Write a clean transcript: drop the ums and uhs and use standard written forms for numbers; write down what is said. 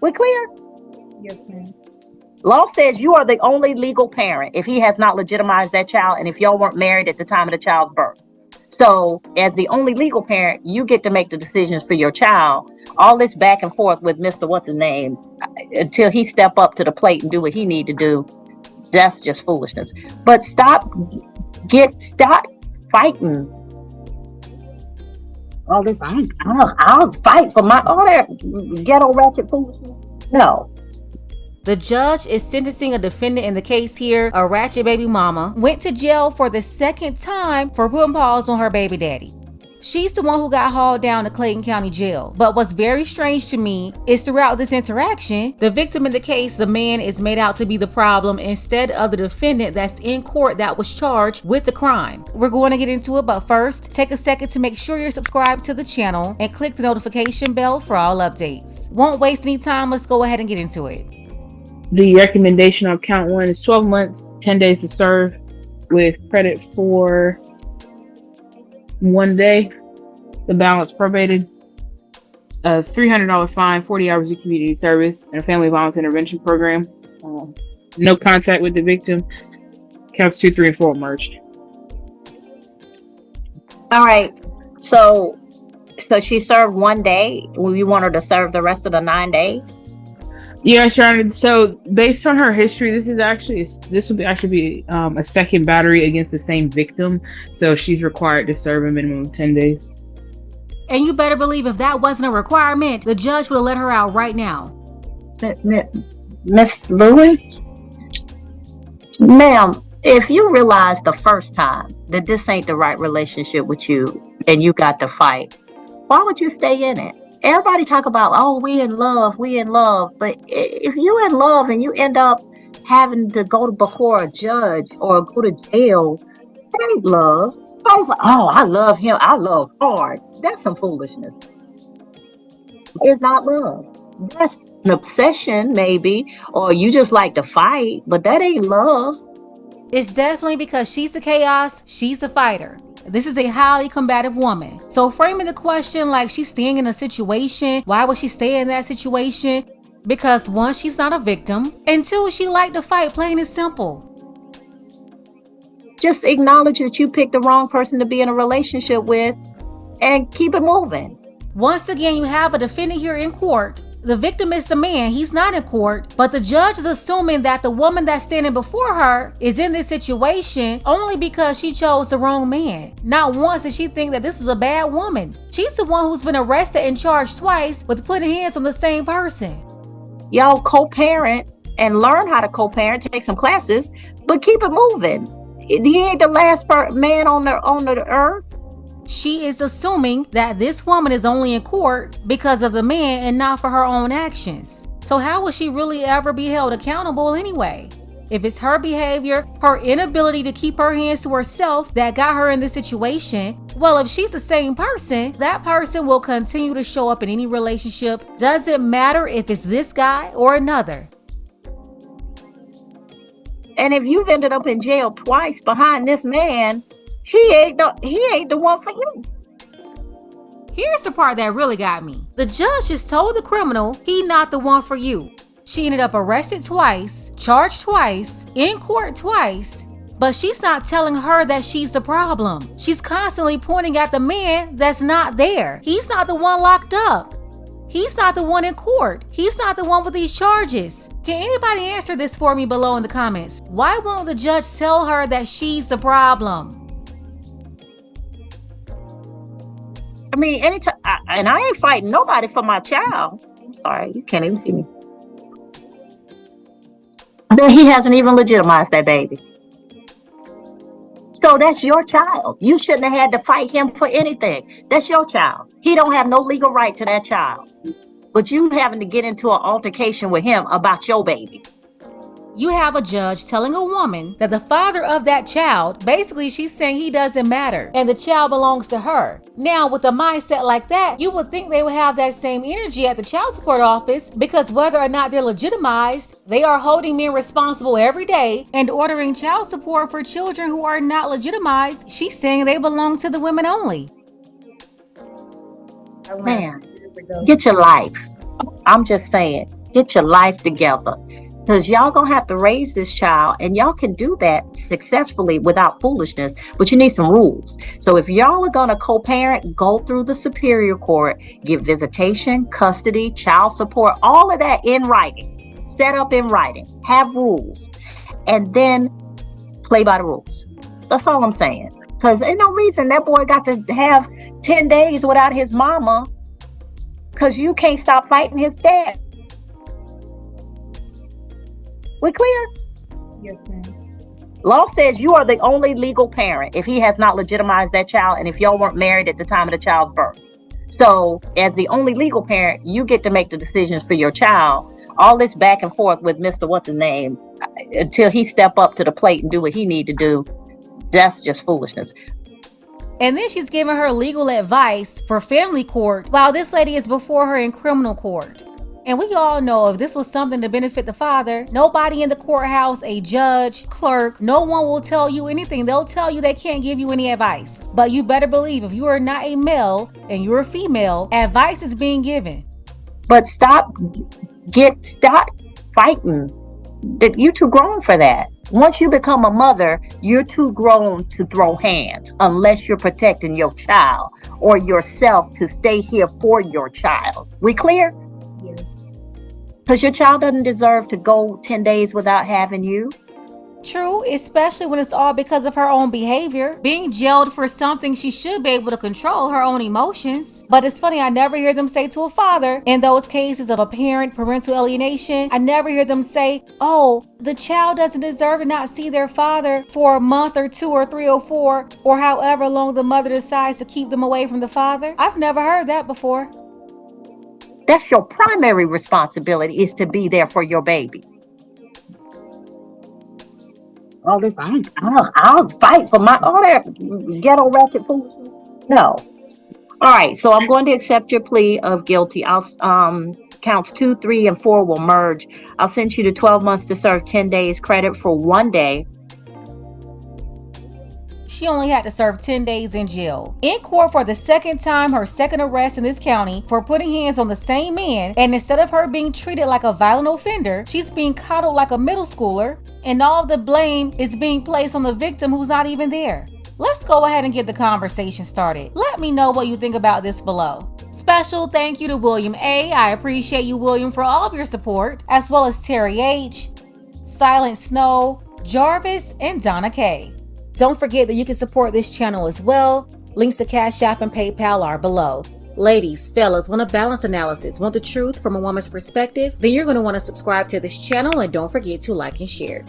We're clear? Yes, ma'am. Law says you are the only legal parent if he has not legitimized that child and if y'all weren't married at the time of the child's birth. So as the only legal parent, you get to make the decisions for your child. All this back and forth with Mr. What's his name until he step up to the plate and do what he need to do, that's just foolishness. But stop fighting all this. I'll fight for my all that ghetto ratchet foolishness. No. The judge is sentencing a defendant in the case here, a ratchet baby mama, went to jail for the second time for putting paws on her baby daddy. She's the one who got hauled down to Clayton County Jail. But what's very strange to me is throughout this interaction, the victim in the case, the man, is made out to be the problem instead of the defendant that's in court that was charged with the crime. We're going to get into it, but first, take a second to make sure you're subscribed to the channel and click the notification bell for all updates. Won't waste any time, let's go ahead and get into it. The recommendation on count 1 is 12 months, 10 days to serve with credit for 1 day. The balance probated. A $300 fine, 40 hours of community service, and a family violence intervention program. No contact with the victim. Counts 2, 3, and 4 merged. All right. So she served 1 day. Will you want her to serve the rest of the 9 days? Yeah, Sharon. So based on her history, this will actually be a second battery against the same victim. So she's required to serve a minimum of 10 days. And you better believe if that wasn't a requirement, the judge would have let her out right now. Miss Lewis? Ma'am, if you realize the first time that this ain't the right relationship with you and you got to fight, why would you stay in it? Everybody talk about, oh, we in love. But if you in love and you end up having to go before a judge or go to jail, that ain't love. I was like, oh, I love him. I love hard. That's some foolishness. It's not love. That's an obsession, maybe, or you just like to fight, but that ain't love. It's definitely because she's the chaos, she's the fighter. This is a highly combative woman. So framing the question like she's staying in a situation, why would she stay in that situation? Because 1, she's not a victim, and 2, she liked to fight, plain and simple. Just acknowledge that you picked the wrong person to be in a relationship with and keep it moving. Once again, you have a defendant here in court. The victim is the man, he's not in court, but the judge is assuming that the woman that's standing before her is in this situation only because she chose the wrong man. Not once did she think that this was a bad woman. She's the one who's been arrested and charged twice with putting hands on the same person. Y'all co-parent and learn how to co-parent, take some classes, but keep it moving. He ain't the last man on the earth. She is assuming that this woman is only in court because of the man and not for her own actions. So how will she really ever be held accountable anyway? If it's her behavior, her inability to keep her hands to herself that got her in this situation, well, if she's the same person, that person will continue to show up in any relationship. Doesn't matter if it's this guy or another. And if you've ended up in jail twice behind this man, he ain't the one for you. Here's the part that really got me. The judge just told the criminal he not the one for you. She ended up arrested twice, charged twice, in court twice, but she's not telling her that she's the problem. She's constantly pointing at the man that's not there. He's not the one locked up. He's not the one in court. He's not the one with these charges. Can anybody answer this for me below in the comments? Why won't the judge tell her that she's the problem? I mean, anytime, and I ain't fighting nobody for my child. I'm sorry, you can't even see me. But he hasn't even legitimized that baby. So that's your child. You shouldn't have had to fight him for anything. That's your child. He don't have no legal right to that child. But you having to get into an altercation with him about your baby. You have a judge telling a woman that the father of that child, basically she's saying he doesn't matter and the child belongs to her. Now with a mindset like that, you would think they would have that same energy at the child support office, because whether or not they're legitimized, they are holding men responsible every day and ordering child support for children who are not legitimized. She's saying they belong to the women only. Man, get your life. I'm just saying. Get your life together. Because y'all gonna have to raise this child, and y'all can do that successfully without foolishness, but you need some rules. So if y'all are gonna co-parent, go through the superior court, get visitation, custody, child support, all of that in writing, set up in writing, have rules, and then play by the rules. That's all I'm saying. Because ain't no reason that boy got to have 10 days without his mama, because you can't stop fighting his dad. We clear? Yes, ma'am. Law says you are the only legal parent if he has not legitimized that child and if y'all weren't married at the time of the child's birth. So as the only legal parent, you get to make the decisions for your child. All this back and forth with Mr. What's his name until he step up to the plate and do what he need to do, that's just foolishness. And then she's giving her legal advice for family court while this lady is before her in criminal court. And we all know if this was something to benefit the father, nobody in the courthouse, a judge, clerk, no one will tell you anything. They'll tell you they can't give you any advice. But you better believe if you are not a male and you're a female, advice is being given. But stop fighting. You're too grown for that. Once you become a mother, you're too grown to throw hands unless you're protecting your child or yourself to stay here for your child. We clear? Yes. Because your child doesn't deserve to go 10 days without having you. True, especially when it's all because of her own behavior. Being jailed for something, she should be able to control her own emotions. But it's funny, I never hear them say to a father, in those cases of a parental alienation, I never hear them say, oh, the child doesn't deserve to not see their father for a month or 2 or 3 or 4, or however long the mother decides to keep them away from the father. I've never heard that before. That's your primary responsibility, is to be there for your baby. All this, I'll fight for all that ghetto ratchet foolishness. No. All right, so I'm going to accept your plea of guilty. Counts 2, 3, and 4 will merge. I'll send you to 12 months to serve 10 days credit for 1 day. She only had to serve 10 days in jail. In court for the second time, her second arrest in this county for putting hands on the same man, and instead of her being treated like a violent offender, she's being coddled like a middle schooler, and all of the blame is being placed on the victim who's not even there. Let's go ahead and get the conversation started. Let me know what you think about this below. Special thank you to William A. I appreciate you, William, for all of your support, as well as Terry H., Silent Snow, Jarvis, and Donna K. Don't forget that you can support this channel as well. Links to Cash App and PayPal are below. Ladies, fellas, want a balanced analysis, want the truth from a woman's perspective? Then you're going to want to subscribe to this channel, and don't forget to like and share.